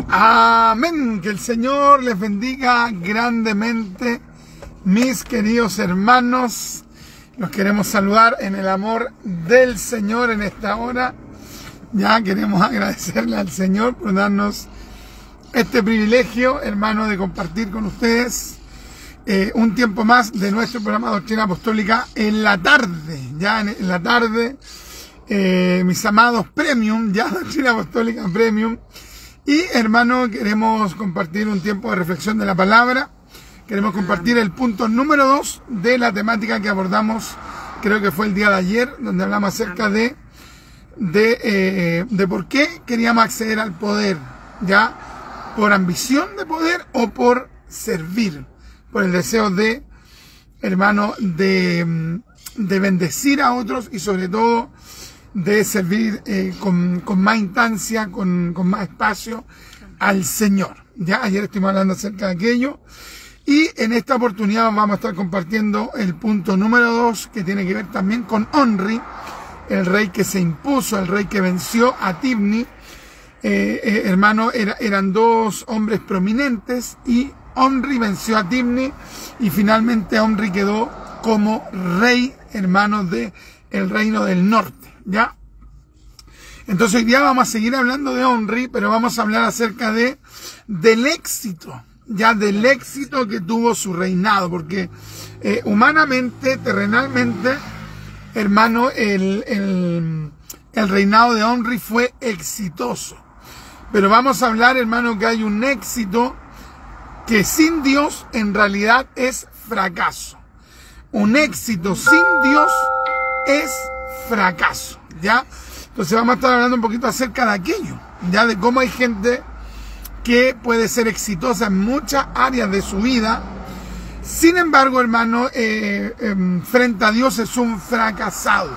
Amén. Que el Señor les bendiga grandemente, mis queridos hermanos. Los queremos saludar en el amor del Señor en esta hora. Ya queremos agradecerle al Señor por darnos este privilegio, hermano, de compartir con ustedes un tiempo más de nuestro programa Doctrina Apostólica en la tarde. Ya en la tarde, mis amados Premium, ya Doctrina Apostólica Premium. Y, hermano, queremos compartir un tiempo de reflexión de la palabra. Queremos compartir el punto número 2 de la temática que abordamos, creo que fue el día de ayer, donde hablamos acerca de por qué queríamos acceder al poder, ya por ambición de poder o por servir, por el deseo de, hermano, de bendecir a otros y sobre todo de servir con más instancia, con más espacio al Señor. Ya ayer estuvimos hablando acerca de aquello y en esta oportunidad vamos a estar compartiendo el punto número 2, que tiene que ver también con Omri, el rey que se impuso, el rey que venció a Tibni. Hermano, eran dos hombres prominentes y Omri venció a Tibni y finalmente Omri quedó como rey, hermano, de el reino del norte. ¿Ya? Entonces hoy día vamos a seguir hablando de Omri, pero vamos a hablar acerca del éxito, ya del éxito que tuvo su reinado, porque humanamente, terrenalmente, hermano, el reinado de Omri fue exitoso. Pero vamos a hablar, hermano, que hay un éxito que sin Dios en realidad es fracaso. Un éxito sin Dios es fracaso, ¿ya? Entonces vamos a estar hablando un poquito acerca de aquello, ya de cómo hay gente que puede ser exitosa en muchas áreas de su vida, sin embargo, hermano, frente a Dios es un fracasado.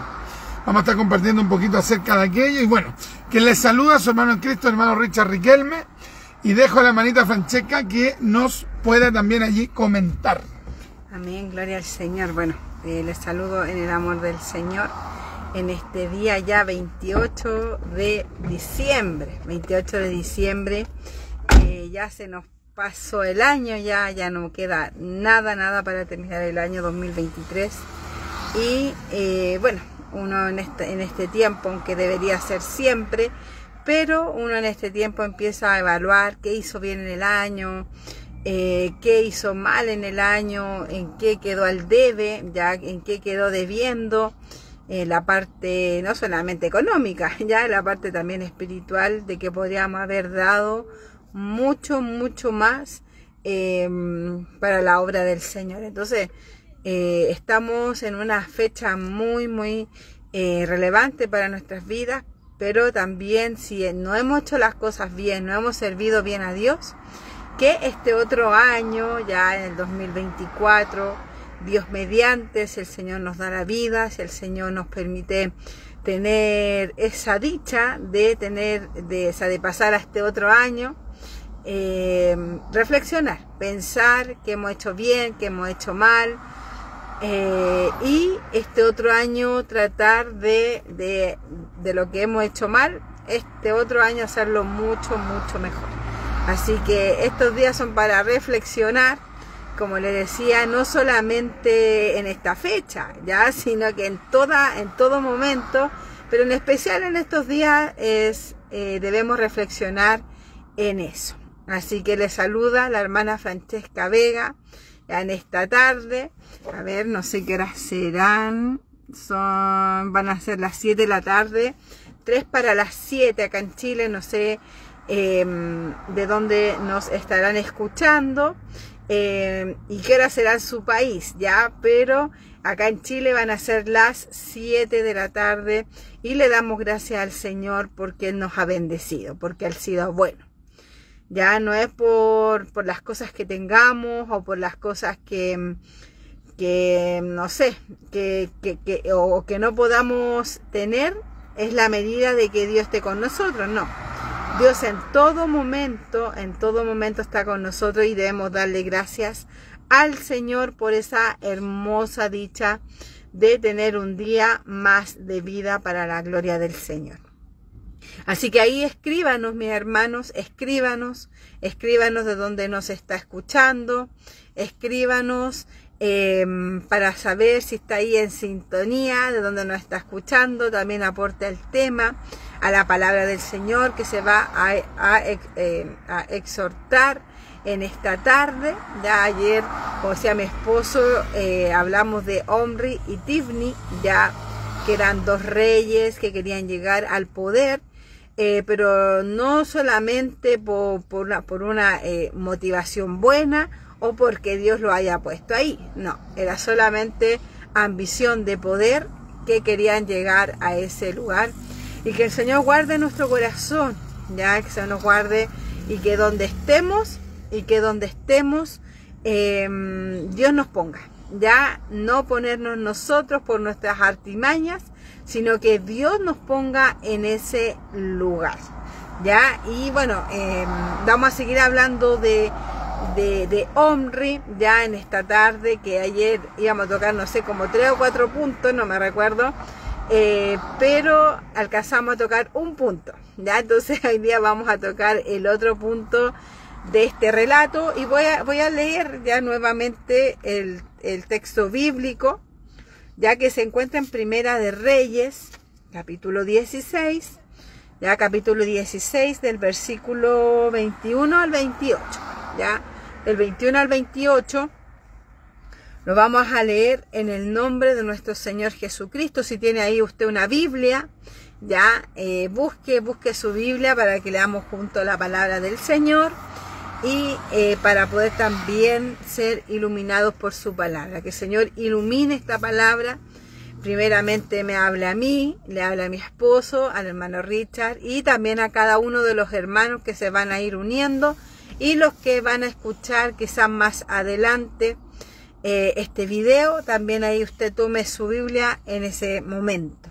Vamos a estar compartiendo un poquito acerca de aquello y bueno, que les saluda a su hermano en Cristo, hermano Richard Riquelme, y dejo a la hermanita Francesca que nos pueda también allí comentar. Amén, gloria al Señor. Bueno, les saludo en el amor del Señor en este día ya 28 de diciembre. 28 de diciembre, ya se nos pasó el año, ya no queda nada para terminar el año 2023. Y bueno, uno en este tiempo, aunque debería ser siempre, pero uno en este tiempo empieza a evaluar qué hizo bien en el año, qué hizo mal en el año, en qué quedó al debe, ya en qué quedó debiendo, la parte no solamente económica, ya la parte también espiritual, de que podríamos haber dado mucho más para la obra del Señor. Entonces estamos en una fecha muy relevante para nuestras vidas, pero también si no hemos hecho las cosas bien, no hemos servido bien a Dios, que este otro año, ya en el 2024, Dios mediante, si el Señor nos da la vida, si el Señor nos permite tener esa dicha de pasar a este otro año, reflexionar, pensar qué hemos hecho bien, qué hemos hecho mal, y este otro año tratar de lo que hemos hecho mal, este otro año hacerlo mucho mejor. Así que estos días son para reflexionar, como les decía, no solamente en esta fecha, ya, sino que en todo momento, pero en especial en estos días debemos reflexionar en eso. Así que les saluda la hermana Francesca Vega en esta tarde. A ver, no sé qué horas serán, van a ser las 7 de la tarde, 3 para las 7 acá en Chile, no sé de dónde nos estarán escuchando y qué hora será en su país, ya, pero acá en Chile van a ser las 7 de la tarde y le damos gracias al Señor porque Él nos ha bendecido, porque Él ha sido bueno. Ya no es por las cosas que tengamos o por las cosas que no sé, o que no podamos tener, es la medida de que Dios esté con nosotros, no. Dios en todo momento está con nosotros y debemos darle gracias al Señor por esa hermosa dicha de tener un día más de vida para la gloria del Señor. Así que ahí escríbanos, mis hermanos, escríbanos de dónde nos está escuchando, escríbanos para saber si está ahí en sintonía, de dónde nos está escuchando. También aporte el tema, a la palabra del Señor que se va a exhortar en esta tarde. Ya ayer, como decía mi esposo, hablamos de Omri y Tifni, ya que eran dos reyes que querían llegar al poder, pero no solamente por una motivación buena o porque Dios lo haya puesto ahí, no, era solamente ambición de poder que querían llegar a ese lugar. Y que el Señor guarde nuestro corazón, ya que se nos guarde, y que donde estemos, Dios nos ponga, ya no ponernos nosotros por nuestras artimañas, sino que Dios nos ponga en ese lugar, ya. Y bueno, vamos a seguir hablando de Omri ya en esta tarde, que ayer íbamos a tocar, no sé, como 3 o 4 puntos, no me recuerdo, pero alcanzamos a tocar un punto, ya. Entonces hoy día vamos a tocar el otro punto de este relato, y voy a leer ya nuevamente el texto bíblico, ya que se encuentra en Primera de Reyes, capítulo 16, ya capítulo 16 del versículo 21 al 28, ya del 21 al 28 lo vamos a leer en el nombre de nuestro Señor Jesucristo. Si tiene ahí usted una Biblia, ya busque su Biblia para que leamos junto la palabra del Señor, y para poder también ser iluminados por su palabra. Que el Señor ilumine esta palabra. Primeramente me habla a mí, le habla a mi esposo, al hermano Richard, y también a cada uno de los hermanos que se van a ir uniendo, y los que van a escuchar quizás más adelante este video. También ahí usted tome su Biblia en ese momento.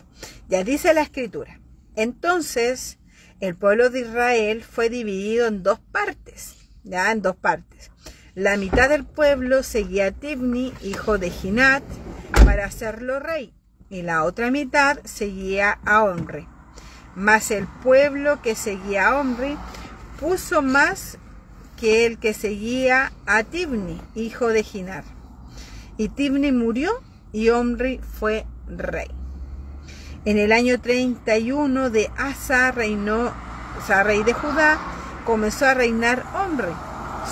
Ya dice la Escritura: entonces el pueblo de Israel fue dividido en dos partes, ya en dos partes. La mitad del pueblo seguía a Tifni, hijo de Ginat, para hacerlo rey, y la otra mitad seguía a Omri. Mas el pueblo que seguía a Omri puso más que el que seguía a Tifni, hijo de Ginat. Y Tifni murió y Omri fue rey. En el año 31 de Asa reinó, rey de Judá, comenzó a reinar Omri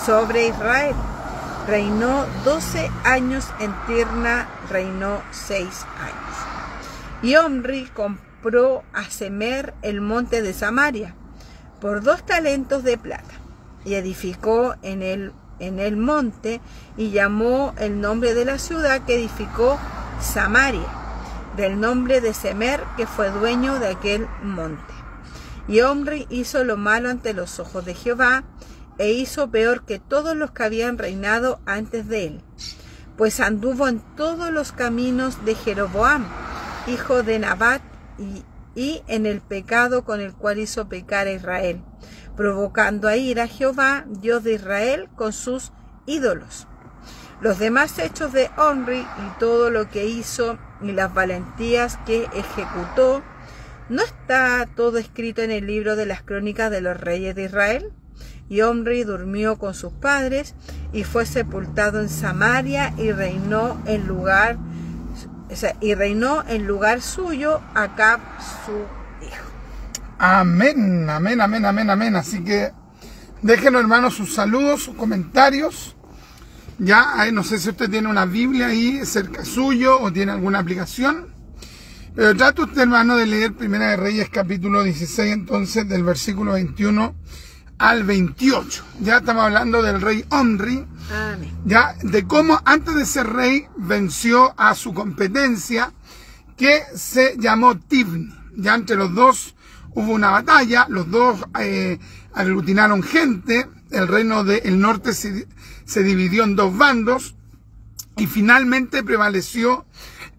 sobre Israel. Reinó 12 años en Tirna, reinó 6 años. Y Omri compró a Semer el monte de Samaria por 2 talentos de plata, y edificó en el monte, y llamó el nombre de la ciudad que edificó Samaria, del nombre de Semer, que fue dueño de aquel monte. Y Omri hizo lo malo ante los ojos de Jehová, e hizo peor que todos los que habían reinado antes de él, pues anduvo en todos los caminos de Jeroboam, hijo de Nabat, y en el pecado con el cual hizo pecar a Israel, provocando a ira a Jehová, Dios de Israel, con sus ídolos. Los demás hechos de Omri y todo lo que hizo y las valentías que ejecutó, ¿no está todo escrito en el libro de las crónicas de los reyes de Israel? Y Omri durmió con sus padres y fue sepultado en Samaria, y reinó en lugar suyo Acab su hijo. Amén, amén, amén, amén, amén. Así que déjenos, hermanos, sus saludos, sus comentarios. Ya, no sé si usted tiene una Biblia ahí cerca suyo o tiene alguna aplicación, pero trate usted, hermano, de leer Primera de Reyes capítulo 16, entonces del versículo 21 al 28. Ya estamos hablando del rey Omri. Amén. Ya, de cómo antes de ser rey venció a su competencia, que se llamó Tifni. Ya entre los dos hubo una batalla, los dos aglutinaron gente, el reino del norte se dividió en 2 bandos, y finalmente prevaleció,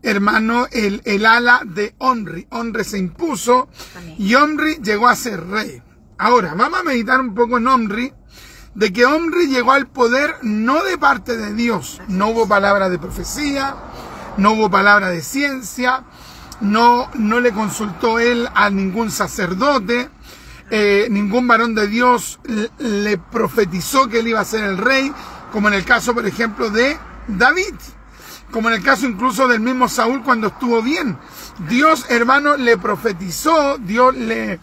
hermano, el ala de Omri. Omri se impuso. Amén. Y Omri llegó a ser rey. Ahora, vamos a meditar un poco en Omri, de que Omri llegó al poder no de parte de Dios. No hubo palabra de profecía, no hubo palabra de ciencia, no le consultó él a ningún sacerdote, ningún varón de Dios le profetizó que él iba a ser el rey, como en el caso, por ejemplo, de David, como en el caso incluso del mismo Saúl cuando estuvo bien. Dios, hermano, le profetizó, Dios le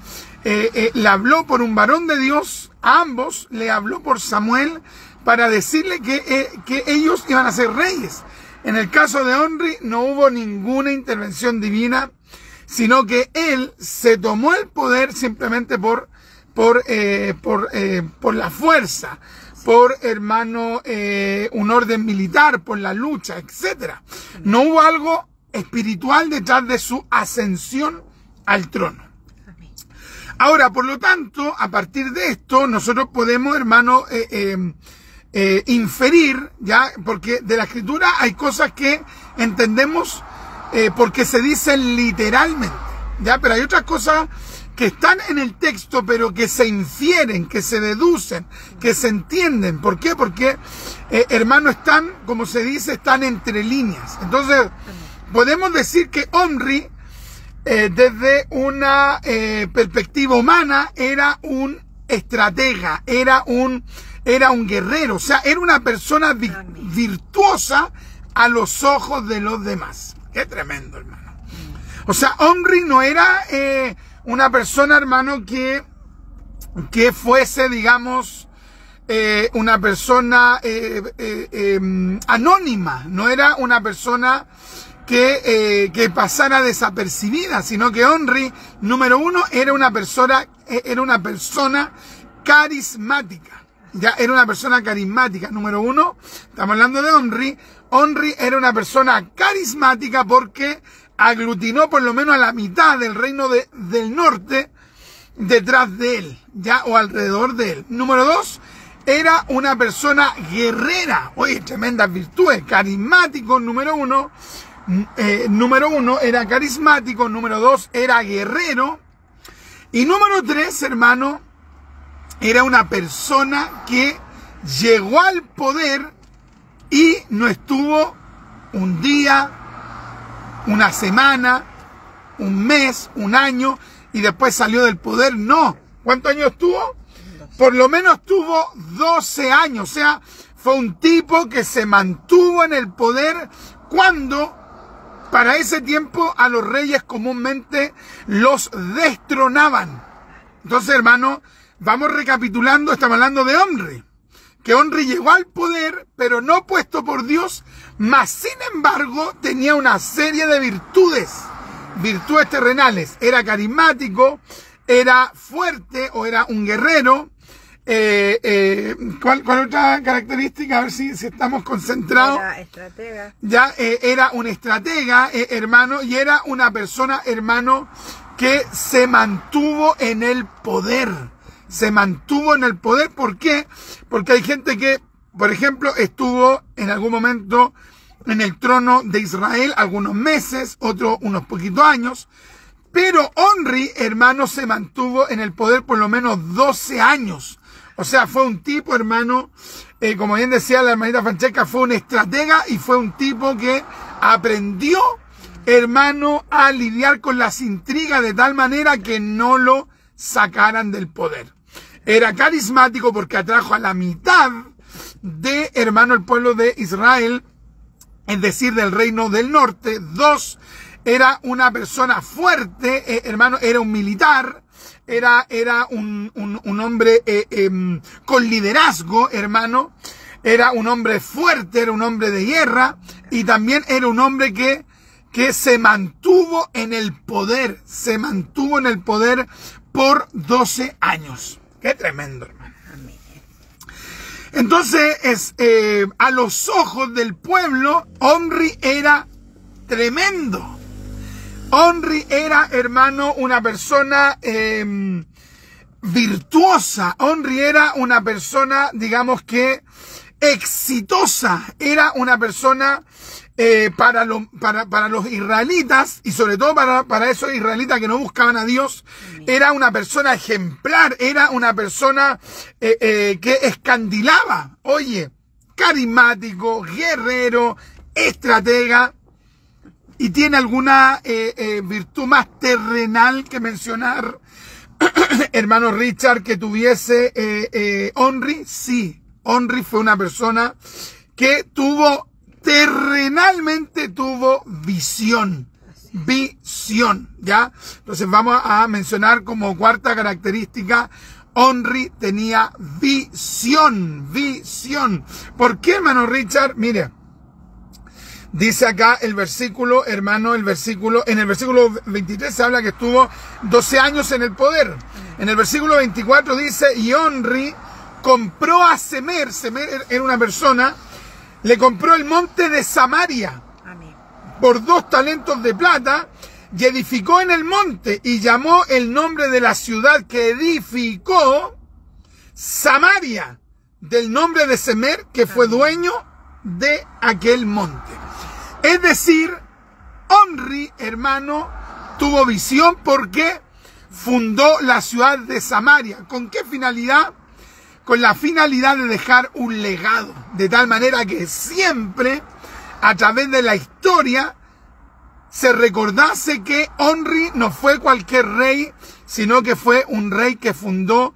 habló por un varón de Dios, a ambos le habló por Samuel para decirle que ellos iban a ser reyes. En el caso de Omri no hubo ninguna intervención divina, sino que él se tomó el poder simplemente por la fuerza, por, hermano, un orden militar, por la lucha, etcétera. No hubo algo espiritual detrás de su ascensión al trono. Ahora, por lo tanto, a partir de esto, nosotros podemos, hermano, inferir, ya, porque de la escritura hay cosas que entendemos porque se dicen literalmente, ya, pero hay otras cosas que están en el texto, pero que se infieren, que se deducen, que se entienden. ¿Por qué? Porque, hermano, están, como se dice, están entre líneas. Entonces, podemos decir que Omri, desde una perspectiva humana, era un estratega, era un guerrero, o sea, era una persona virtuosa a los ojos de los demás. Qué tremendo, hermano. O sea, Omri no era una persona, hermano, que fuese, digamos, una persona anónima, no era una persona que pasara desapercibida, sino que Omri, número uno, era una persona carismática. Ya era una persona carismática. Número uno, estamos hablando de Omri. Omri era una persona carismática porque aglutinó por lo menos a la mitad del reino del norte detrás de él, ya, o alrededor de él. Número dos, era una persona guerrera. Oye, tremendas virtudes. Carismático, número uno. Número uno, era carismático. Número dos, era guerrero. Y número tres, hermano, era una persona que llegó al poder y no estuvo un día, una semana, un mes, un año y después salió del poder. No. ¿Cuántos años estuvo? Por lo menos tuvo 12 años. O sea, fue un tipo que se mantuvo en el poder cuando, para ese tiempo, a los reyes comúnmente los destronaban. Entonces, hermano, vamos recapitulando, estamos hablando de Omri. Que Omri llegó al poder, pero no puesto por Dios, mas sin embargo tenía una serie de virtudes terrenales. Era carismático, era fuerte o era un guerrero. ¿Cuál otra característica? A ver si estamos concentrados. Era estratega. Ya, era un estratega, hermano, y era una persona, hermano, que se mantuvo en el poder. Se mantuvo en el poder. ¿Por qué? Porque hay gente que, por ejemplo, estuvo en algún momento en el trono de Israel algunos meses, otros unos poquitos años. Pero Omri, hermano, se mantuvo en el poder por lo menos 12 años. O sea, fue un tipo, hermano, como bien decía la hermanita Francesca, fue un estratega y fue un tipo que aprendió, hermano, a lidiar con las intrigas de tal manera que no lo sacaran del poder. Era carismático porque atrajo a la mitad de, hermano, el pueblo de Israel, es decir, del reino del norte. Dos, era una persona fuerte, hermano, era un militar, era un hombre con liderazgo, hermano, era un hombre fuerte, era un hombre de guerra, y también era un hombre que se mantuvo en el poder, por 12 años. Qué tremendo, hermano. Entonces, a los ojos del pueblo, Omri era tremendo. Omri era, hermano, una persona virtuosa. Omri era una persona, digamos que, exitosa. Era una persona para los israelitas, y sobre todo para esos israelitas que no buscaban a Dios, era una persona ejemplar, era una persona que escandilaba. Oye, carismático, guerrero, estratega, y tiene alguna virtud más terrenal que mencionar. hermano Richard, que tuviese Onri? Sí, Onri fue una persona que terrenalmente tuvo visión. Visión, ¿ya? Entonces vamos a mencionar como cuarta característica, Onri tenía visión, visión. ¿Por qué, hermano Richard? Mire, dice acá el versículo, hermano, en el versículo 23 se habla que estuvo 12 años en el poder. En el versículo 24 dice, y Onri compró a Semer. Semer era una persona, le compró el monte de Samaria por 2 talentos de plata, y edificó en el monte, y llamó el nombre de la ciudad que edificó Samaria, del nombre de Semer, que fue dueño de aquel monte. Es decir, Onri, hermano, tuvo visión porque fundó la ciudad de Samaria. ¿Con qué finalidad? Con la finalidad de dejar un legado, de tal manera que siempre, a través de la historia, se recordase que Onri no fue cualquier rey, sino que fue un rey que fundó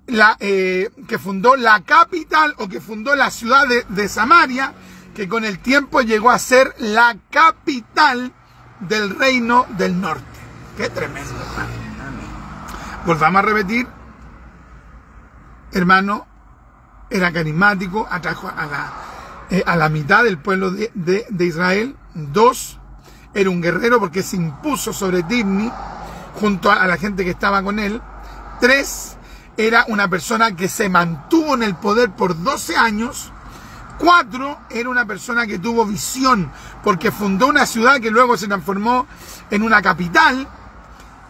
la capital, o que fundó la ciudad de Samaria, que con el tiempo llegó a ser la capital del reino del norte. Qué tremendo, hermano. Volvamos a repetir. Hermano, era carismático, atrajo a la mitad del pueblo de Israel. 2, era un guerrero porque se impuso sobre Tibni junto a la gente que estaba con él. 3, era una persona que se mantuvo en el poder por 12 años. 4, era una persona que tuvo visión porque fundó una ciudad que luego se transformó en una capital,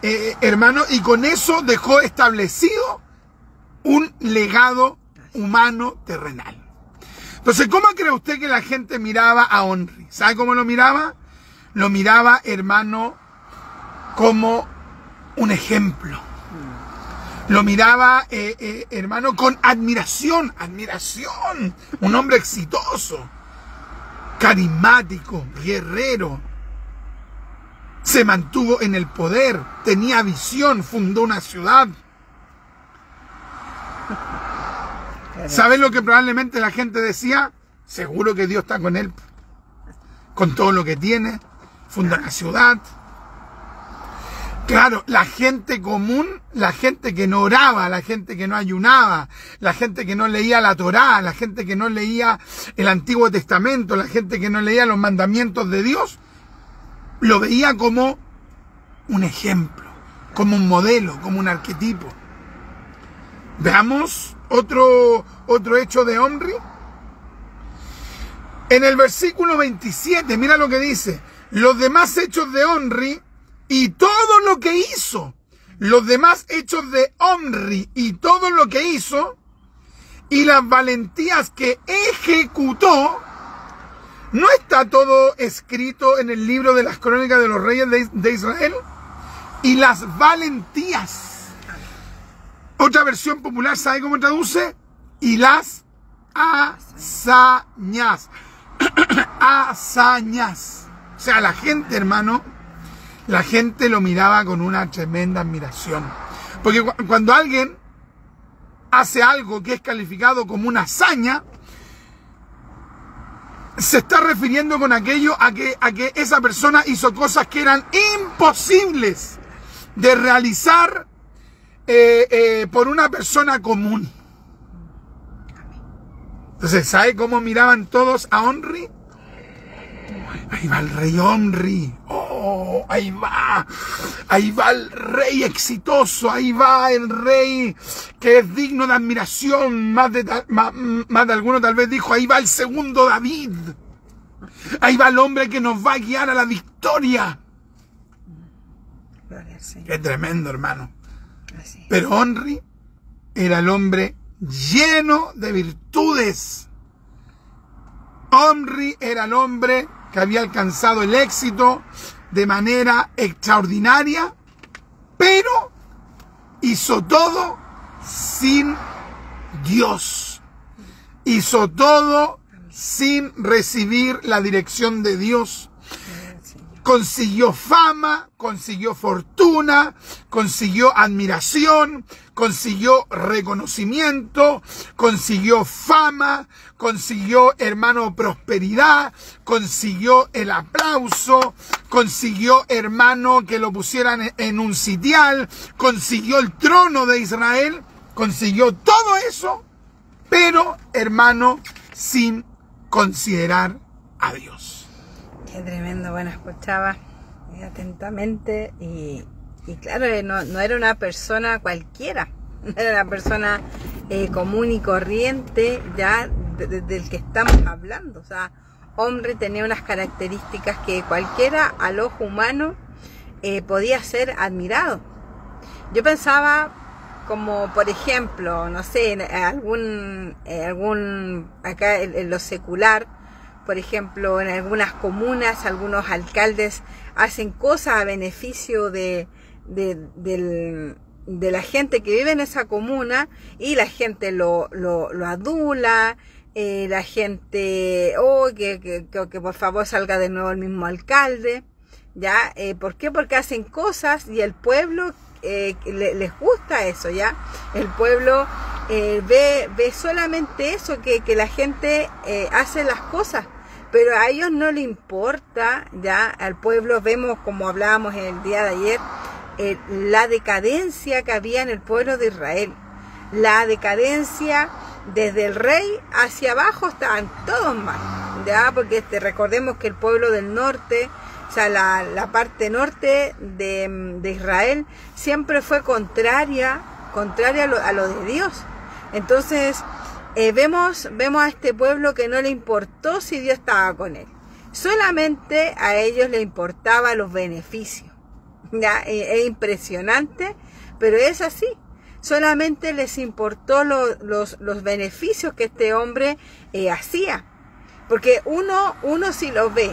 hermano, y con eso dejó establecido un legado humano terrenal. Entonces, ¿cómo cree usted que la gente miraba a Onri? ¿Sabe cómo lo miraba? Lo miraba, hermano, como un ejemplo. Lo miraba, hermano, con admiración. Admiración. Un hombre exitoso, carismático, guerrero. Se mantuvo en el poder, tenía visión, fundó una ciudad. ¿Sabes lo que probablemente la gente decía? Seguro que Dios está con él, con todo lo que tiene, fundó una ciudad. Claro, la gente común, la gente que no oraba, la gente que no ayunaba, la gente que no leía la Torá, la gente que no leía el Antiguo Testamento, la gente que no leía los mandamientos de Dios, lo veía como un ejemplo, como un modelo, como un arquetipo. Veamos otro hecho de Onri. En el versículo 27, mira lo que dice. Los demás hechos de Onri y todo lo que hizo. Los demás hechos de Onri y todo lo que hizo y las valentías que ejecutó. ¿No está todo escrito en el libro de las crónicas de los reyes de Israel? Y las valentías. Otra versión popular, ¿sabe cómo traduce? Y las hazañas. Hazañas. O sea, la gente, hermano, la gente lo miraba con una tremenda admiración. Porque cuando alguien hace algo que es calificado como una hazaña, se está refiriendo con aquello a que esa persona hizo cosas que eran imposibles de realizar por una persona común. Entonces, ¿sabe cómo miraban todos a Onri? Ahí va el rey Onri. Oh, ahí va el rey exitoso. Ahí va el rey que es digno de admiración. Más de alguno tal vez dijo, ahí va el segundo David. Ahí va el hombre que nos va a guiar a la victoria. Qué tremendo, hermano. Pero Onri era el hombre lleno de virtudes. Onri era el hombre que había alcanzado el éxito de manera extraordinaria, pero hizo todo sin Dios. Hizo todo sin recibir la dirección de Dios. consiguió fama, consiguió fortuna, consiguió admiración, consiguió reconocimiento, consiguió fama, consiguió, hermano, prosperidad, consiguió el aplauso, consiguió, hermano, que lo pusieran en un sitial, consiguió el trono de Israel, consiguió todo eso, pero, hermano, sin considerar a Dios. Qué tremendo, bueno, escuchaba atentamente y claro, no era una persona cualquiera, no era una persona común y corriente ya del que estamos hablando. O sea, hombre tenía unas características que cualquiera al ojo humano podía ser admirado. Yo pensaba como, por ejemplo, no sé, en acá en lo secular, por ejemplo, en algunas comunas, algunos alcaldes hacen cosas a beneficio de la gente que vive en esa comuna y la gente lo adula, la gente, que por favor salga de nuevo el mismo alcalde, ¿ya? ¿Por qué? Porque hacen cosas y el pueblo les gusta eso, ¿ya? El pueblo ve solamente eso, que la gente hace las cosas, pero a ellos no le importa, ¿ya? Al pueblo vemos, como hablábamos en el día de ayer, la decadencia que había en el pueblo de Israel, la decadencia desde el rey hacia abajo, estaban todos mal, ¿ya? Porque recordemos que el pueblo del norte, o sea, la parte norte de Israel siempre fue contraria a lo de Dios. Entonces, vemos a este pueblo que no le importó si Dios estaba con él. Solamente a ellos le importaban los beneficios. ¿Ya? Es impresionante, pero es así. Solamente les importó los beneficios que este hombre hacía. Porque uno si lo ve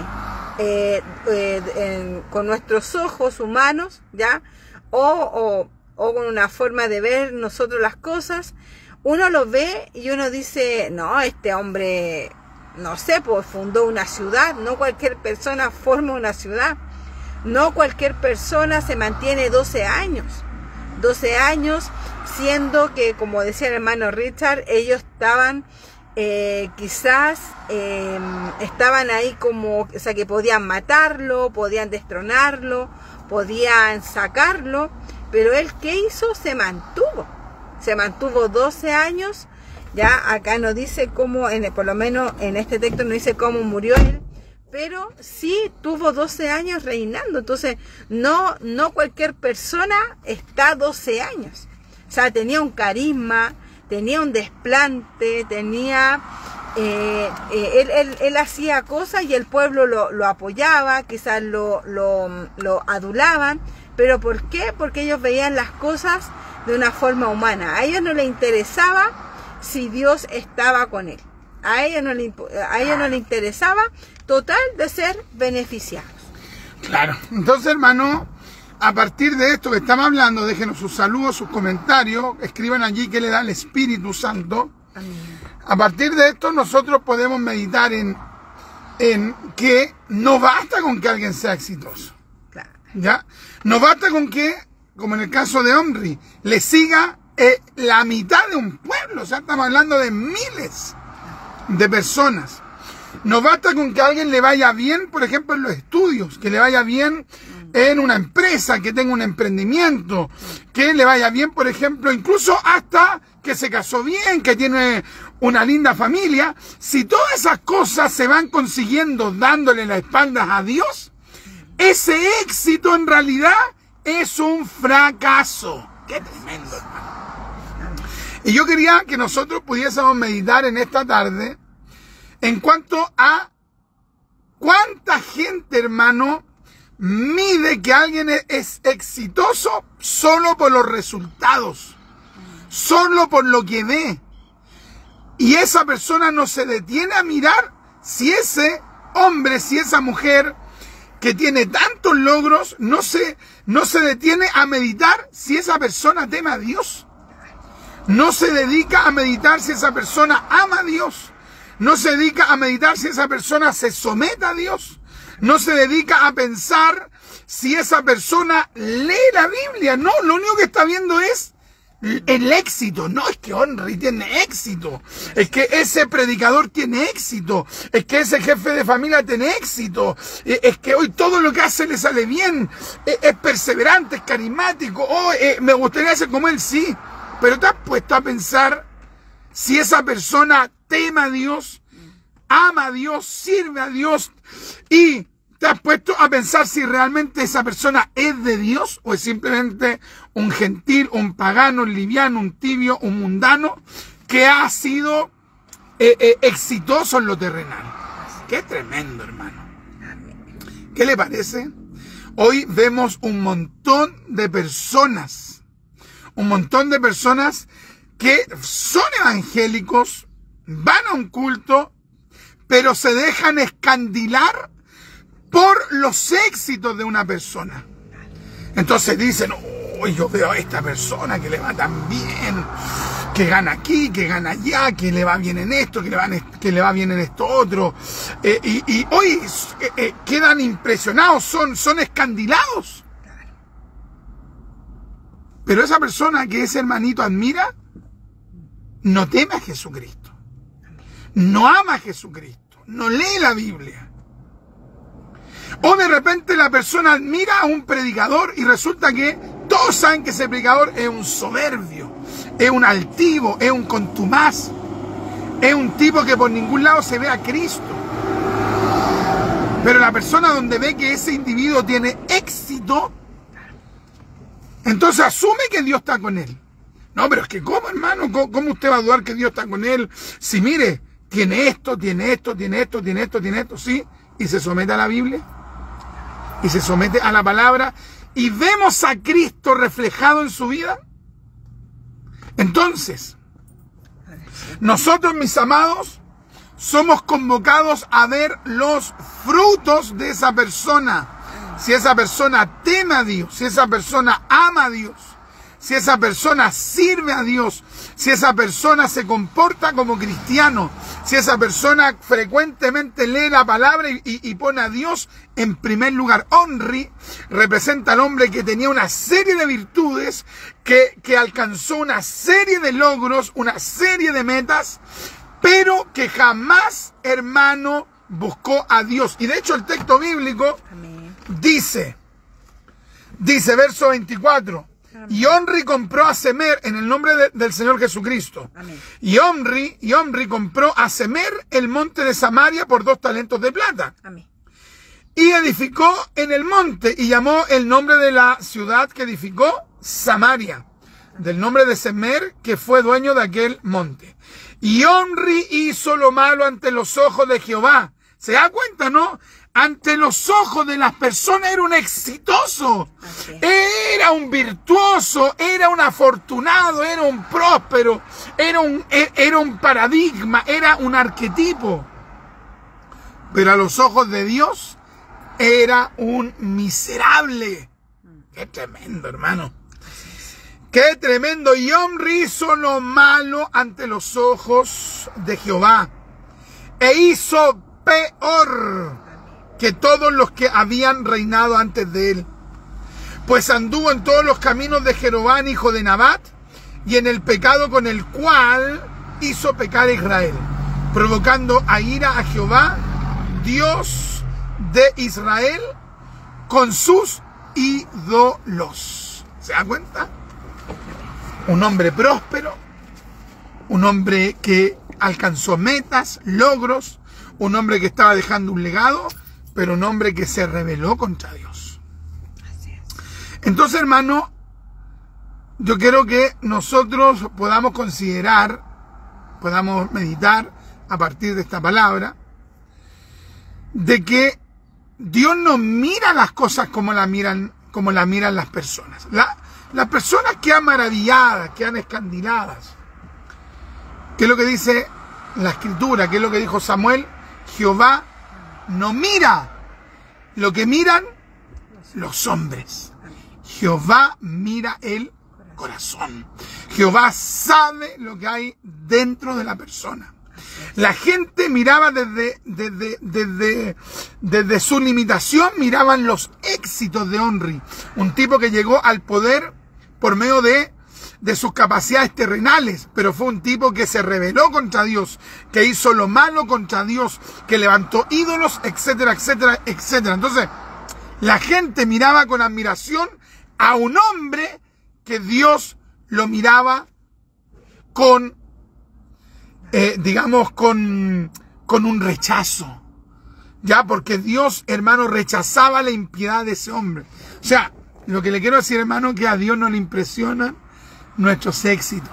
con nuestros ojos humanos, ¿ya? O con una forma de ver nosotros las cosas, uno lo ve y uno dice, no, este hombre, no sé, pues fundó una ciudad. No cualquier persona forma una ciudad. No cualquier persona se mantiene 12 años. 12 años, siendo que, como decía el hermano Richard, ellos estaban quizás estaban ahí como, o sea, que podían matarlo, podían destronarlo, podían sacarlo, pero él, ¿qué hizo? Se mantuvo 12 años. Ya acá no dice cómo, por lo menos en este texto no dice cómo murió él, pero sí tuvo 12 años reinando. Entonces no cualquier persona está 12 años. O sea, tenía un carisma, tenía un desplante, tenía él hacía cosas y el pueblo lo apoyaba, quizás lo adulaban. ¿Pero por qué? Porque ellos veían las cosas de una forma humana. A ellos no les interesaba si Dios estaba con él. A ellos no le interesaba total de ser beneficiados. Claro. Entonces, hermano, a partir de esto que estamos hablando, déjenos sus saludos, sus comentarios, escriban allí que le da el Espíritu Santo. Amén. A partir de esto nosotros podemos meditar en que no basta con que alguien sea exitoso. Claro. ¿Ya? No basta con que, como en el caso de Omri, le siga la mitad de un pueblo. O sea, estamos hablando de miles de personas. No basta con que a alguien le vaya bien, por ejemplo, en los estudios, que le vaya bien en una empresa, que tenga un emprendimiento, que le vaya bien, por ejemplo, incluso hasta que se casó bien, que tiene una linda familia. Si todas esas cosas se van consiguiendo dándole la espalda a Dios, ese éxito en realidad es un fracaso. ¡Qué tremendo, hermano! Y yo quería que nosotros pudiésemos meditar en esta tarde en cuanto a cuánta gente, hermano, mide que alguien es exitoso solo por los resultados, solo por lo que ve. Y esa persona no se detiene a mirar si ese hombre, si esa mujer que tiene tantos logros, no se detiene a meditar si esa persona teme a Dios. No se dedica a meditar si esa persona ama a Dios. No se dedica a meditar si esa persona se somete a Dios. No se dedica a pensar si esa persona lee la Biblia. No, lo único que está viendo es el éxito. No, es que Henry tiene éxito. Es que ese predicador tiene éxito. Es que ese jefe de familia tiene éxito. Es que hoy todo lo que hace le sale bien. Es perseverante, es carismático. Oh, me gustaría ser como él, sí. Pero te has puesto a pensar si esa persona teme a Dios, ama a Dios, sirve a Dios, y te has puesto a pensar si realmente esa persona es de Dios o es simplemente un gentil, un pagano, un liviano, un tibio, un mundano que ha sido exitoso en lo terrenal. Qué tremendo, hermano. ¿Qué le parece? Hoy vemos un montón de personas que son evangélicos, van a un culto, pero se dejan escandilar por los éxitos de una persona. Entonces dicen, oh, yo veo a esta persona que le va tan bien, que gana aquí, que gana allá, que le va bien en esto, que le va bien en esto otro. Y hoy quedan impresionados, son escandilados. Pero esa persona que ese hermanito admira, no teme a Jesucristo, no ama a Jesucristo, no lee la Biblia. O de repente la persona admira a un predicador y resulta que todos saben que ese predicador es un soberbio, es un altivo, es un contumaz, es un tipo que por ningún lado se ve a Cristo. Pero la persona donde ve que ese individuo tiene éxito, entonces asume que Dios está con él. No, pero es que ¿cómo, hermano? ¿Cómo usted va a dudar que Dios está con él? Si mire, tiene esto, tiene esto, tiene esto, tiene esto, tiene esto, sí. Y se somete a la Biblia. Y se somete a la palabra. Y vemos a Cristo reflejado en su vida. Entonces, nosotros, mis amados, somos convocados a ver los frutos de esa persona. Si esa persona teme a Dios, si esa persona ama a Dios, si esa persona sirve a Dios, si esa persona se comporta como cristiano, si esa persona frecuentemente lee la palabra y pone a Dios en primer lugar. Henry representa al hombre que tenía una serie de virtudes, que alcanzó una serie de logros, una serie de metas, pero que jamás, hermano, buscó a Dios. Y de hecho el texto bíblico dice, verso 24, y Henry compró a Semer en el nombre del Señor Jesucristo. Amén. Y Henry compró a Semer el monte de Samaria por 2 talentos de plata. Amén. Y edificó en el monte y llamó el nombre de la ciudad que edificó Samaria, del nombre de Semer, que fue dueño de aquel monte. Y Henry hizo lo malo ante los ojos de Jehová. ¿Se da cuenta, no? Ante los ojos de las personas era un exitoso, era un virtuoso, era un afortunado, era un próspero, era un paradigma, era un arquetipo. Pero a los ojos de Dios era un miserable. Qué tremendo, hermano. Qué tremendo. Y Henry hizo lo malo ante los ojos de Jehová. E hizo peor que todos los que habían reinado antes de él. Pues anduvo en todos los caminos de Jeroboam, hijo de Nabat, y en el pecado con el cual hizo pecar a Israel, provocando a ira a Jehová, Dios de Israel, con sus ídolos. ¿Se da cuenta? Un hombre próspero, un hombre que alcanzó metas, logros, un hombre que estaba dejando un legado, pero un hombre que se rebeló contra Dios. Así es. Entonces, hermano, yo quiero que nosotros podamos considerar, podamos meditar a partir de esta palabra, de que Dios no mira las cosas como la miran las personas. Las personas quedan maravilladas, quedan escandiladas. ¿Qué es lo que dice la Escritura? ¿Qué es lo que dijo Samuel? Jehová no mira lo que miran los hombres. Jehová mira el corazón. Jehová sabe lo que hay dentro de la persona. La gente miraba desde su limitación, miraban los éxitos de Omri. Un tipo que llegó al poder por medio de sus capacidades terrenales, pero fue un tipo que se rebeló contra Dios, que hizo lo malo contra Dios, que levantó ídolos, etcétera, etcétera, etcétera. Entonces, la gente miraba con admiración a un hombre que Dios lo miraba con, digamos, con un rechazo. Ya, porque Dios, hermano, rechazaba la impiedad de ese hombre. O sea, lo que le quiero decir, hermano, que a Dios no le impresionan nuestros éxitos.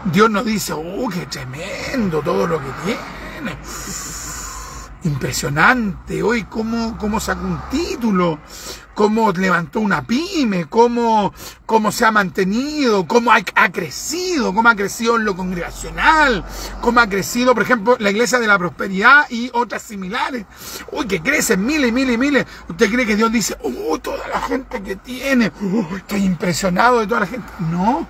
Dios nos dice, qué tremendo todo lo que tiene. Impresionante. Hoy cómo sacó un título, cómo levantó una pyme, cómo se ha mantenido, cómo ha crecido, cómo ha crecido en lo congregacional, cómo ha crecido, por ejemplo, la Iglesia de la Prosperidad y otras similares. Uy, que crecen miles y miles y miles. ¿Usted cree que Dios dice, toda la gente que tiene, estoy impresionado de toda la gente? No.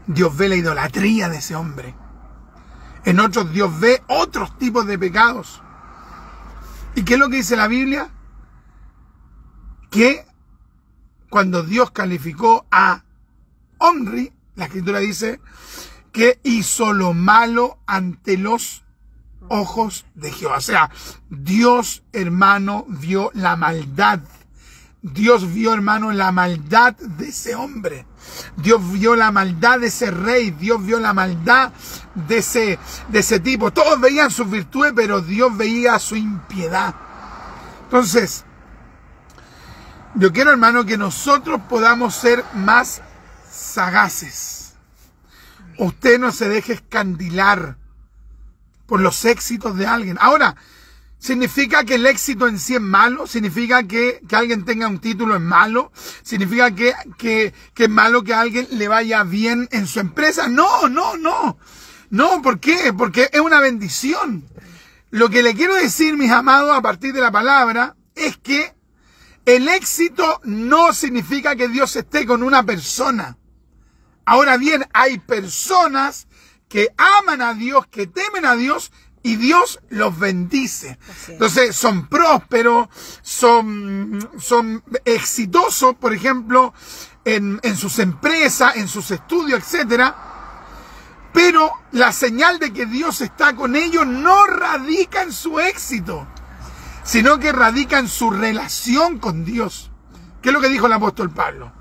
Dios ve la idolatría de ese hombre. En otros Dios ve otros tipos de pecados. ¿Y qué es lo que dice la Biblia? Que cuando Dios calificó a Omri, la Escritura dice que hizo lo malo ante los ojos de Jehová. O sea, Dios, hermano, vio la maldad. Dios vio, hermano, la maldad de ese hombre. Dios vio la maldad de ese rey. Dios vio la maldad de ese tipo. Todos veían sus virtudes, pero Dios veía su impiedad. Entonces, yo quiero, hermano, que nosotros podamos ser más sagaces. Usted no se deje escandilar por los éxitos de alguien. Ahora, ¿significa que el éxito en sí es malo? ¿Significa que alguien tenga un título es malo? ¿Significa que es malo que a alguien le vaya bien en su empresa? No. No, ¿por qué? Porque es una bendición. Lo que le quiero decir, mis amados, a partir de la palabra, es que el éxito no significa que Dios esté con una persona. Ahora bien, hay personas que aman a Dios, que temen a Dios, y Dios los bendice. Entonces son prósperos, son exitosos, por ejemplo, en sus empresas, en sus estudios, etcétera. Pero la señal de que Dios está con ellos no radica en su éxito, sino que radica en su relación con Dios. ¿Qué es lo que dijo el apóstol Pablo?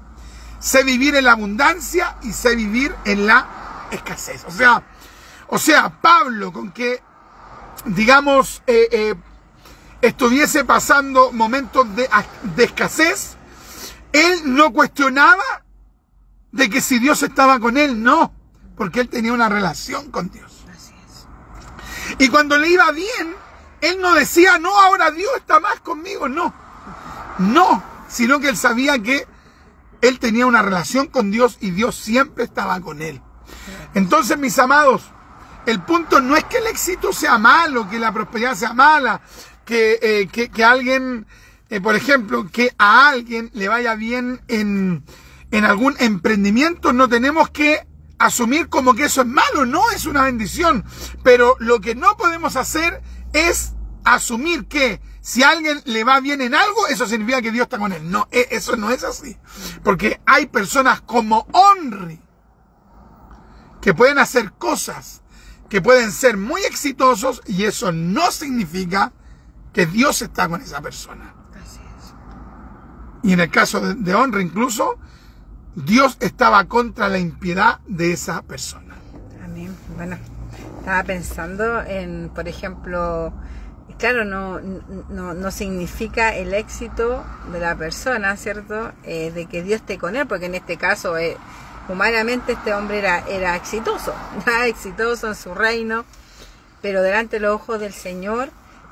Sé vivir en la abundancia y sé vivir en la escasez. O sea, Pablo, con que, digamos, estuviese pasando momentos de escasez, él no cuestionaba de que si Dios estaba con él, no, porque él tenía una relación con Dios. Así es. Y cuando le iba bien, él no decía, no, ahora Dios está más conmigo, no, sino que él sabía que él tenía una relación con Dios y Dios siempre estaba con él. Entonces, mis amados, el punto no es que el éxito sea malo, que la prosperidad sea mala, que alguien, por ejemplo, que a alguien le vaya bien en algún emprendimiento. No tenemos que asumir como que eso es malo, no, es una bendición. Pero lo que no podemos hacer es asumir que si a alguien le va bien en algo, eso significa que Dios está con él. No, eso no es así. Porque hay personas como Omri que pueden hacer cosas, que pueden ser muy exitosos, y eso no significa que Dios está con esa persona. Así es. Y en el caso de Omri, incluso, Dios estaba contra la impiedad de esa persona. Amén. Bueno, estaba pensando en, por ejemplo, claro, no significa el éxito de la persona, ¿cierto? De que Dios esté con él, porque en este caso, humanamente este hombre era exitoso, exitoso en su reino, pero delante de los ojos del Señor,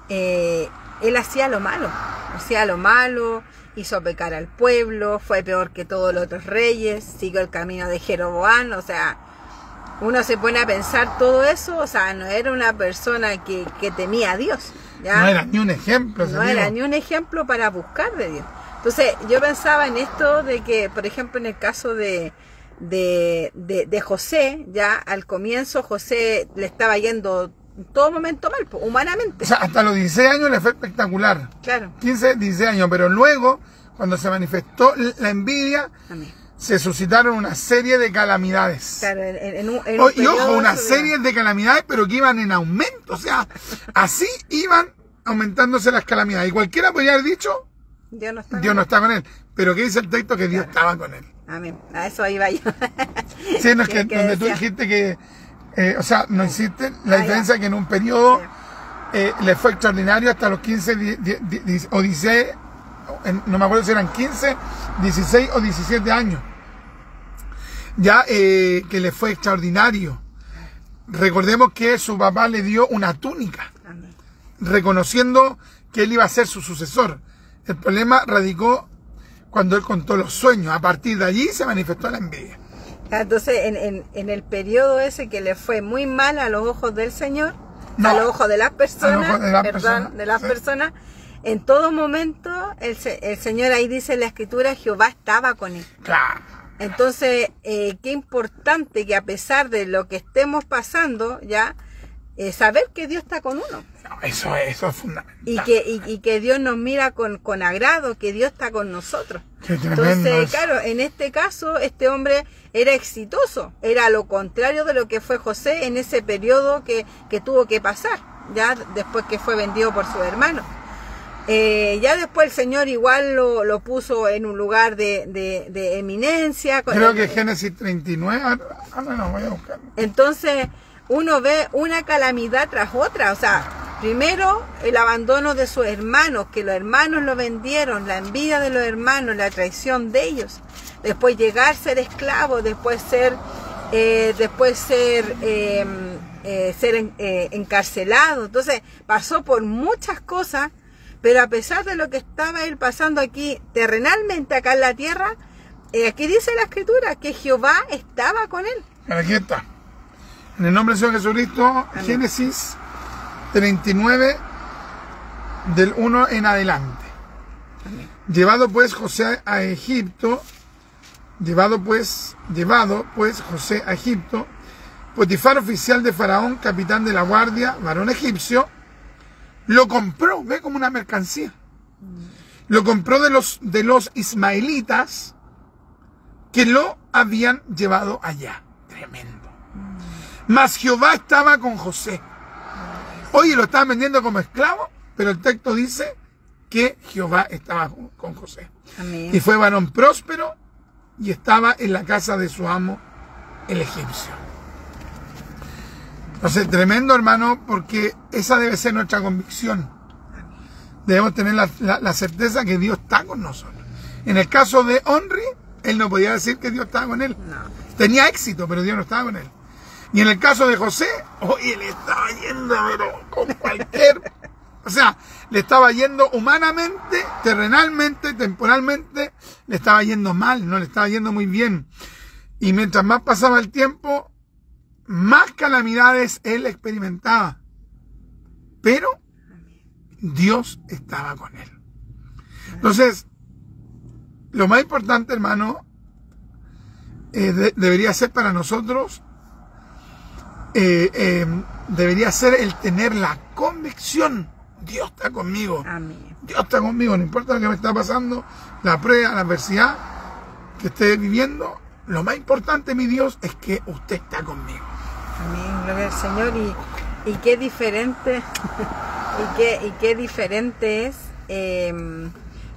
él hacía lo malo, hizo pecar al pueblo, fue peor que todos los otros reyes, siguió el camino de Jeroboam. O sea, uno se pone a pensar todo eso, o sea, no era una persona que temía a Dios, ¿ya? No era ni un ejemplo. No era ni un ejemplo para buscar de Dios. Entonces, yo pensaba en esto de que, por ejemplo, en el caso de de José. Ya al comienzo José le estaba yendo en todo momento mal, pues, humanamente. O sea, hasta los 16 años le fue espectacular. Claro. 15, 16 años, pero luego, cuando se manifestó la envidia, Amén. se suscitaron una serie de calamidades. Claro, en un Y ojo, periodo una de su vida. serie de calamidades, pero que iban en aumento. O sea, así iban aumentándose las calamidades. Y cualquiera podría haber dicho, Dios no está Dios no está con él. Pero ¿qué dice el texto? Que Dios estaba con él. Amén. A eso iba yo. Sí, no es que Que donde tú decía. dijiste que, o sea, no hiciste la diferencia ya. que en un periodo Sí. le fue extraordinario hasta los 15 o 16, no me acuerdo si eran 15, 16 o 17 años. Ya que le fue extraordinario. Recordemos que su papá le dio una túnica, Amén. reconociendo que él iba a ser su sucesor. El problema radicó cuando él contó los sueños. A partir de allí se manifestó la envidia. Entonces, en el periodo ese que le fue muy mal a los ojos del Señor, No. a los ojos de las personas, A los ojos de las perdón, personas, de las sí. personas, en todo momento, el Señor ahí dice en la Escritura, Jehová estaba con él. Claro. Entonces, qué importante que a pesar de lo que estemos pasando, ya, saber que Dios está con uno. No, eso es fundamental. Y que Dios nos mira con agrado, que Dios está con nosotros. Qué tremendo Entonces, eso. claro, en este caso, este hombre era exitoso, era lo contrario de lo que fue José en ese periodo que tuvo que pasar, ya después que fue vendido por su hermano. Ya después el Señor igual lo puso en un lugar de eminencia. Creo que Génesis 39, no, voy a buscar. Entonces uno ve una calamidad tras otra, o sea, primero el abandono de sus hermanos, que los hermanos lo vendieron, la envidia de los hermanos, la traición de ellos, después llegar a ser esclavo, después ser encarcelado. Entonces pasó por muchas cosas, pero a pesar de lo que estaba él pasando aquí terrenalmente acá en la tierra, aquí dice la Escritura que Jehová estaba con él. Aquí está. En el nombre del Señor Jesucristo, Amén. Génesis 39, del 1 en adelante. Amén. Llevado pues José a Egipto, llevado pues José a Egipto, Potifar, oficial de Faraón, capitán de la guardia, varón egipcio, lo compró, ve, como una mercancía. Lo compró de los ismaelitas que lo habían llevado allá. Tremendo. Mas Jehová estaba con José. Oye, lo estaban vendiendo como esclavo, pero el texto dice que Jehová estaba con José. Amén. Y fue varón próspero y estaba en la casa de su amo, el egipcio. Entonces, tremendo, hermano, porque esa debe ser nuestra convicción. Debemos tener la certeza que Dios está con nosotros. En el caso de Onri, él no podía decir que Dios estaba con él. No. Tenía éxito, pero Dios no estaba con él. Y en el caso de José, oye, le estaba yendo, pero con cualquier... O sea, le estaba yendo humanamente, terrenalmente, temporalmente, le estaba yendo mal, no le estaba yendo muy bien. Y mientras más pasaba el tiempo, más calamidades él experimentaba. Pero Dios estaba con él. Entonces, lo más importante, hermano, debería ser para nosotros, debería ser el tener la convicción: Dios está conmigo. Amén. Dios está conmigo, no importa lo que me está pasando, la prueba, la adversidad que esté viviendo. Lo más importante, mi Dios, es que usted está conmigo. Amén, gloria al Señor. Y qué diferente, y qué diferente es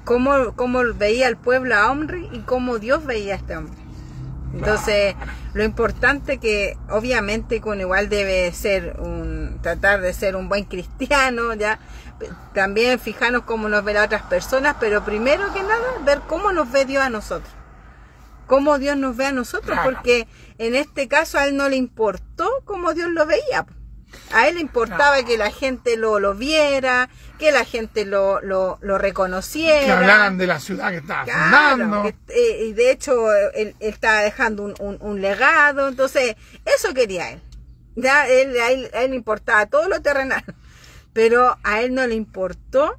cómo veía el pueblo a Omri y cómo Dios veía a este hombre. Entonces, lo importante que obviamente que uno igual debe ser tratar de ser un buen cristiano, ya también fijarnos cómo nos ven a otras personas, pero primero que nada ver cómo nos ve Dios a nosotros. Cómo Dios nos ve a nosotros, Claro. porque en este caso a él no le importó cómo Dios lo veía. A él le importaba Claro. que la gente lo viera, que la gente lo reconociera. Que hablaran de la ciudad que estaba fundando. Claro, y de hecho él estaba dejando un legado, entonces eso quería él. Ya a él le importaba todo lo terrenal, pero a él no le importó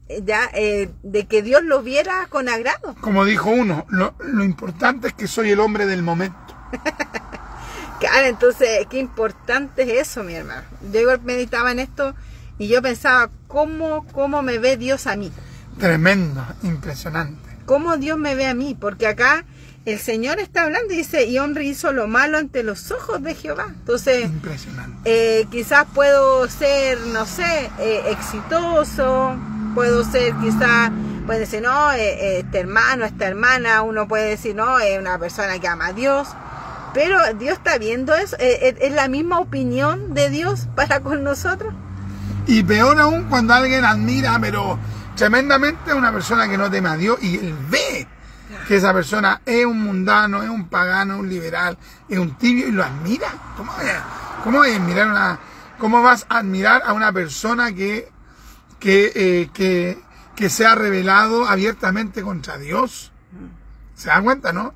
de que Dios lo viera con agrado. Como dijo uno, lo importante es que soy el hombre del momento. Claro, entonces, qué importante es eso, mi hermano. Yo igual meditaba en esto y yo pensaba, ¿cómo me ve Dios a mí? Tremendo, impresionante. ¿Cómo Dios me ve a mí? Porque acá el Señor está hablando y dice, y hombre hizo lo malo ante los ojos de Jehová. Entonces, impresionante. Quizás puedo ser, no sé, exitoso, puedo ser quizás, puede decir, no, este hermano, esta hermana, uno puede decir, no, es una persona que ama a Dios. Pero Dios está viendo eso, es la misma opinión de Dios para con nosotros. Y peor aún cuando alguien admira, pero tremendamente a una persona que no teme a Dios y él ve que esa persona es un mundano, es un pagano, es un liberal, es un tibio y lo admira. ¿Cómo vas a admirar a una persona que se ha rebelado abiertamente contra Dios? ¿Se dan cuenta, no?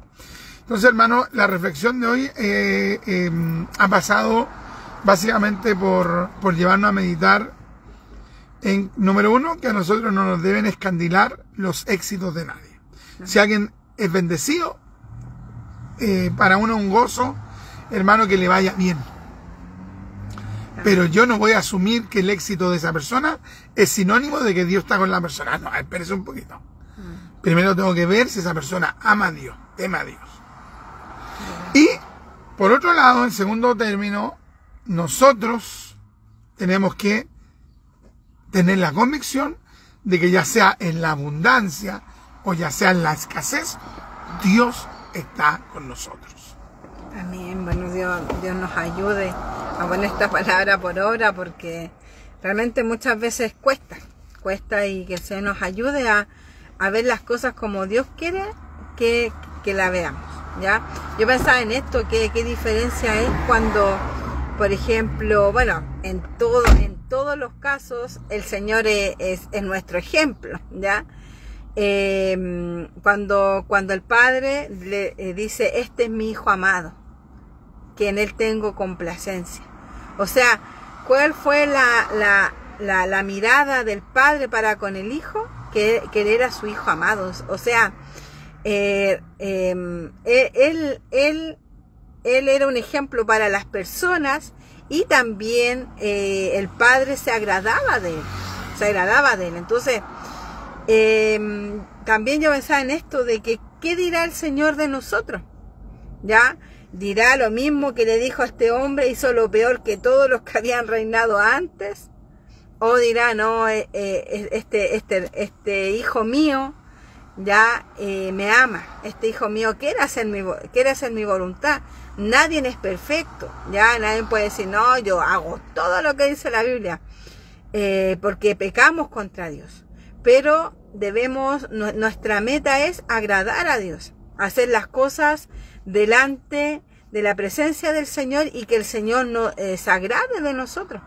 Entonces, hermano, la reflexión de hoy ha pasado básicamente por llevarnos a meditar en, número uno, que a nosotros no nos deben escandilar los éxitos de nadie. Si alguien es bendecido, para uno es un gozo, hermano, que le vaya bien. Pero yo no voy a asumir que el éxito de esa persona es sinónimo de que Dios está con la persona. No, espérese un poquito. Primero tengo que ver si esa persona ama a Dios, teme a Dios. Y, por otro lado, en segundo término, nosotros tenemos que tener la convicción de que ya sea en la abundancia o ya sea en la escasez, Dios está con nosotros. Amén. Bueno, Dios nos ayude a poner esta palabra por obra, porque realmente muchas veces cuesta, y que el Señor nos ayude a ver las cosas como Dios quiere que la veamos. ¿Ya? Yo pensaba en esto, qué diferencia es cuando, por ejemplo, bueno, en todos los casos el Señor es nuestro ejemplo, ¿ya? Cuando el Padre le dice, este es mi Hijo amado, que en Él tengo complacencia. O sea, ¿cuál fue la mirada del Padre para con el Hijo? Que Él era su Hijo amado. O sea, él era un ejemplo para las personas, y también el Padre se agradaba de él. Entonces, también yo pensaba en esto de que ¿qué dirá el Señor de nosotros? ¿Ya? Dirá lo mismo que le dijo a este hombre, hizo lo peor que todos los que habían reinado antes, o dirá, no, este hijo mío ya me ama, este hijo mío quiere hacer mi voluntad. Nadie es perfecto, ya nadie puede decir, no, yo hago todo lo que dice la Biblia, porque pecamos contra Dios. Pero nuestra meta es agradar a Dios, hacer las cosas delante de la presencia del Señor, y que el Señor se agrade de nosotros,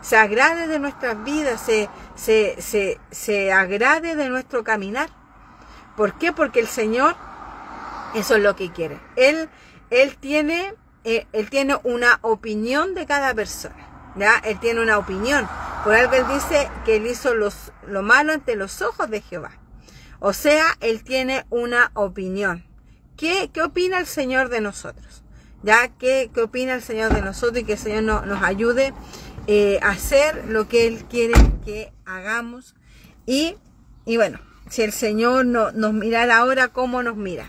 se agrade de nuestras vidas, se agrade de nuestro caminar. ¿Por qué? Porque el Señor, eso es lo que quiere. Él tiene una opinión de cada persona, ¿ya? Él tiene una opinión. Por algo Él dice que Él hizo lo malo ante los ojos de Jehová. O sea, Él tiene una opinión. ¿Qué opina el Señor de nosotros? ¿Ya? ¿Qué opina el Señor de nosotros? Y que el Señor nos ayude a hacer lo que Él quiere que hagamos. Y bueno, si el Señor nos mirara ahora, ¿cómo nos mira?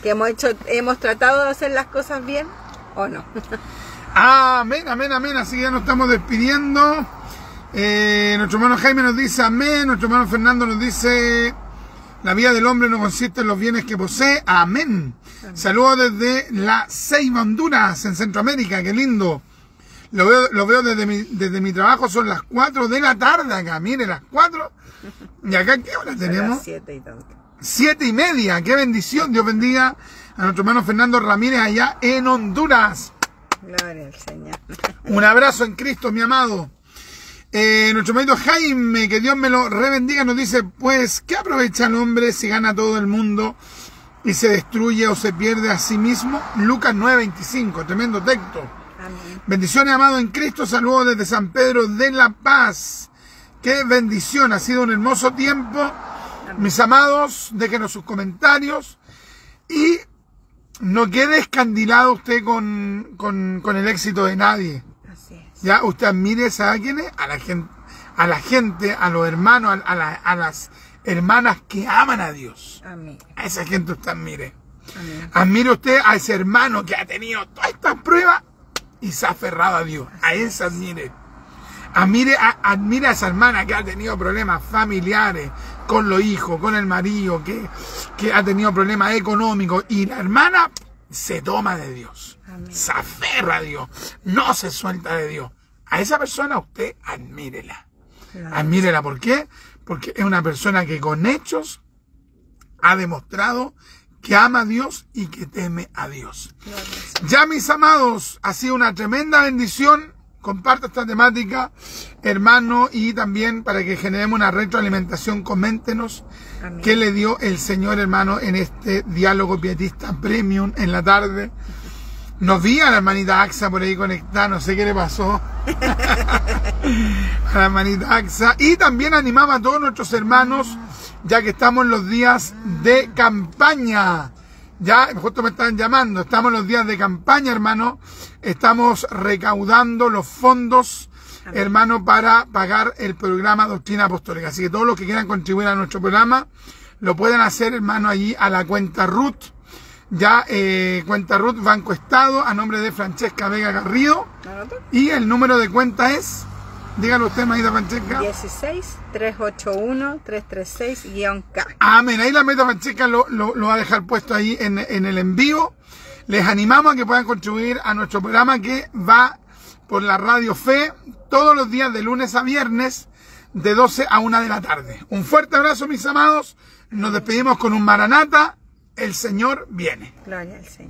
¿Que hemos tratado de hacer las cosas bien o no? Amén, amén, amén. Así que ya nos estamos despidiendo. Nuestro hermano Jaime nos dice amén. Nuestro hermano Fernando nos dice, la vida del hombre no consiste en los bienes que posee. Amén. Saludos desde La Ceiba, Honduras, en Centroamérica. Qué lindo. Lo veo desde mi trabajo. Son las 4 de la tarde acá. Mire, las 4. ¿Y acá qué hora tenemos? 7 y tanto. 7:30. Qué bendición. Dios bendiga a nuestro hermano Fernando Ramírez allá en Honduras. Gloria al Señor. Un abrazo en Cristo, mi amado. Nuestro hermanito Jaime, que Dios me lo rebendiga, nos dice, pues, ¿qué aprovecha el hombre si gana todo el mundo y se destruye o se pierde a sí mismo? Lucas 9:25, tremendo texto. Amén. Bendiciones, amado en Cristo. Saludos desde San Pedro de la Paz. Qué bendición, ha sido un hermoso tiempo. Mis amados, déjenos sus comentarios y no quede escandilado usted con el éxito de nadie. Así es. Ya, usted admire, ¿sabe a quién es? A la gente, a los hermanos, a las hermanas que aman a Dios. Amén. A esa gente usted admire. Amén. Admire usted a ese hermano que ha tenido todas estas pruebas y se ha aferrado a Dios. A esa admire. Admire a esa hermana que ha tenido problemas familiares con los hijos, con el marido, que ha tenido problemas económicos. Y la hermana se toma de Dios. Amén. Se aferra a Dios. No se suelta de Dios. A esa persona usted admírela. Claro. Admírela. ¿Por qué? Porque es una persona que con hechos ha demostrado que ama a Dios y que teme a Dios. Ya, mis amados, ha sido una tremenda bendición. Comparta esta temática, hermano, y también para que generemos una retroalimentación, coméntenos Amén. qué le dio el Señor, hermano, en este diálogo pietista premium en la tarde. Nos vi a la hermanita Axa por ahí conectada, no sé qué le pasó. A la hermanita Axa. Y también animaba a todos nuestros hermanos, ya que estamos en los días de campaña. Ya, justo me están llamando, estamos en los días de campaña, hermano. Estamos recaudando los fondos, Amén. hermano, para pagar el programa Doctrina Apostólica. Así que todos los que quieran contribuir a nuestro programa, lo pueden hacer, hermano, allí a la cuenta RUT. Ya, cuenta RUT Banco Estado, a nombre de Francesca Vega Garrido. Y el número de cuenta es, dígalo usted, hermanita Francesca. 16-381-336-K. Amén. Ahí la meta Francesca lo va a dejar puesto ahí en el envío. Les animamos a que puedan contribuir a nuestro programa que va por la Radio Fe todos los días de lunes a viernes de 12 a 1 de la tarde. Un fuerte abrazo, mis amados. Nos despedimos con un Maranata. El Señor viene. Gloria al Señor.